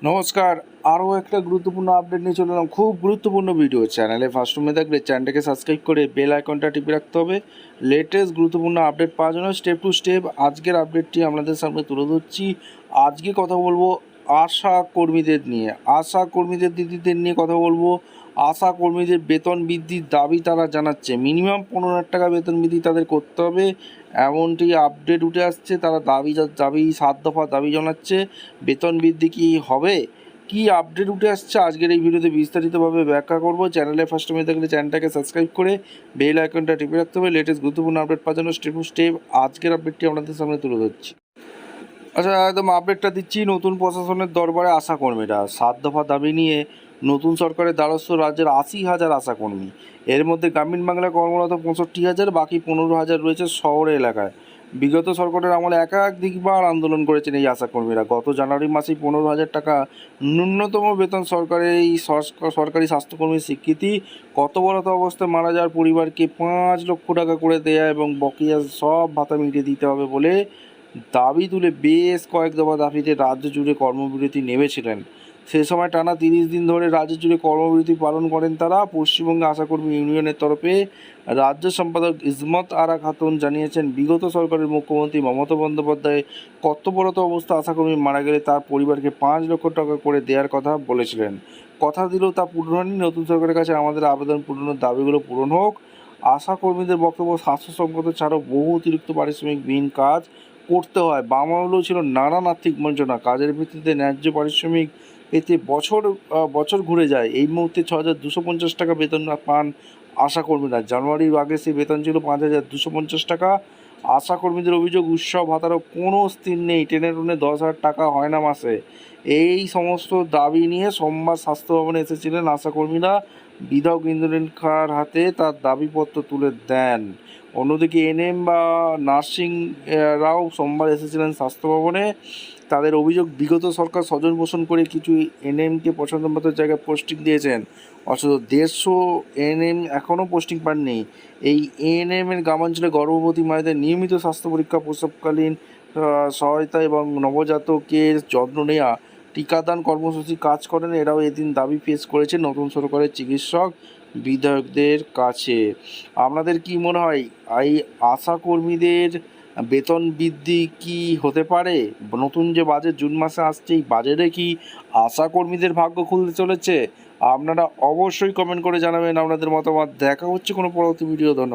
নমস্কার। আরও একটা গুরুত্বপূর্ণ আপডেট নিয়ে চলে এলাম। খুব গুরুত্বপূর্ণ ভিডিও। চ্যানেলে ফার্স্ট রুমে থাকলে চ্যানেলটাকে সাবস্ক্রাইব করে বেল আইকনটা টিপে রাখতে হবে লেটেস্ট গুরুত্বপূর্ণ আপডেট পাওয়ার জন্য। স্টেপ টু স্টেপ আজকের আপডেটটি আপনাদের সামনে তুলে ধরছি। আজকে কথা বলবো আশা কর্মীদের নিয়ে, আশা কর্মীদের দিদিদের নিয়ে কথা বলবো। আশা কর্মীদের বেতন বৃদ্ধির দাবি তারা জানাচ্ছে। মিনিমাম 15,000 টাকা বেতন বৃদ্ধি তাদের করতে হবে, এমনটি আপডেট উঠে আসছে। তারা দাবি 7 দফা দাবি জানাচ্ছে। বেতন বৃদ্ধি কি হবে, কি আপডেট উঠে আসছে আজকের এই ভিডিওতে বিস্তারিতভাবে ব্যাখ্যা করব। চ্যানেলে ফার্স্ট টাইম থাকলে চ্যানেলটাকে সাবস্ক্রাইব করে বেল আইকনটা টিপে রাখতে হবে লেটেস্ট গুরুত্বপূর্ণ আপডেট পাওয়ার জন্য। স্টেপ টু স্টেপ আজকের আপডেটটি আপনাদের সামনে তুলে ধরছি। আচ্ছা, একদম আপডেটটা দিচ্ছি। নতুন প্রশাসনের দরবারে আশাকর্মীরা 7 দফা দাবি নিয়ে নতুন সরকারের দ্বারস্থ রাজ্যের 80,000 আশাকর্মী। এর মধ্যে গ্রামীণ বাংলায় কর্মরত 65,000, বাকি 15,000 রয়েছে শহর এলাকায়। বিগত সরকারের আমলে একাধিকবার আন্দোলন করেছেন এই আশাকর্মীরা। গত জানুয়ারি মাসেই 15,000 টাকা ন্যূনতম বেতন সরকারের এই সরকারি স্বাস্থ্যকর্মীর স্বীকৃতি। কর্তব্যরত অবস্থায় মারা যাওয়ার পরিবারকে 5 লক্ষ টাকা করে দেয়া এবং বকেয়া সব ভাতা মিটিয়ে দিতে হবে বলে দাবি তুলে বেশ কয়েক দফা দাবিতে রাজ্য জুড়ে কর্মবিরতি নেমেছিলেন। সে সময় টানা 30 দিন ধরে রাজ্য জুড়ে কর্মবিরতি পালন করেন তারা। পশ্চিমবঙ্গে আশাকর্মী ইউনিয়নের তরফে রাজ্য সম্পাদক ইসমত আরা খাতুন জানিয়েছেন, বিগত সরকারের মুখ্যমন্ত্রী মমতা বন্দ্যোপাধ্যায় কর্তব্যরত অবস্থা আশাকর্মী মারা গেলে তার পরিবারকে 5 লক্ষ টাকা করে দেওয়ার কথা বলেছিলেন। কথা দিলেও তা পূরণ হয়নি। নতুন সরকারের কাছে আমাদের আবেদন, পূরণের দাবিগুলো পূরণ হোক। আশাকর্মীদের বক্তব্য, স্বাস্থ্যসংগত ছাড়াও বহু অতিরিক্ত পারিশ্রমিকবিহীন কাজ করতে হয়। বাম আমলেও ছিল নানান আর্থিক বঞ্চনা। কাজের ভিত্তিতে ন্যায্য পারিশ্রমিক পেতে বছর ঘুরে যায়। এই মুহূর্তে 6,250 টাকা বেতন পান আশাকর্মীরা। জানুয়ারির আগে সেই বেতন ছিল 5,250 টাকা। আশাকর্মীদের অভিযোগ, উৎসব ভাতারও কোনো স্থির নেই। টেনে টুনে 10,000 টাকা হয় না মাসে। এই সমস্ত দাবি নিয়ে সোমবার স্বাস্থ্য ভবনে এসেছিলেন আশাকর্মীরা। বিধায়ক ইন্দ্রনীল হাতে তার দাবিপত্র তুলে দেন। অন্যদিকে এনএম বা নার্সিংরাও সোমবার এসেছিলেন স্বাস্থ্য ভবনে। তাদের অভিযোগ, বিগত সরকার স্বজন পোষণ করে কিছু এনএমকে পছন্দমতো জায়গায় পোস্টিং দিয়েছেন, অথচ 150 এনএম এখনও পোস্টিং পাননি। এই এএনএমের গ্রামাঞ্চলে গর্ভবতী মায়েদের নিয়মিত স্বাস্থ্য পরীক্ষা, প্রসবকালীন সহায়তা এবং নবজাতকের যত্ন নেওয়া, টিকাদান কর্মসূচি কাজ করেন। এরাও এদিন দাবি পেশ করেছে নতুন সরকারের চিকিৎসক বিধায়কদের কাছে। আপনাদের কি মনে হয়, এই আশাকর্মীদের বেতন বৃদ্ধি কি হতে পারে? নতুন যে বাজেট জুন মাসে আসছে, এই বাজেটে কি আশাকর্মীদের ভাগ্য খুলতে চলেছে? আপনারা অবশ্যই কমেন্ট করে জানাবেন আপনাদের মতামত। দেখা হচ্ছে কোনো পরবর্তী ভিডিও। ধন্যবাদ।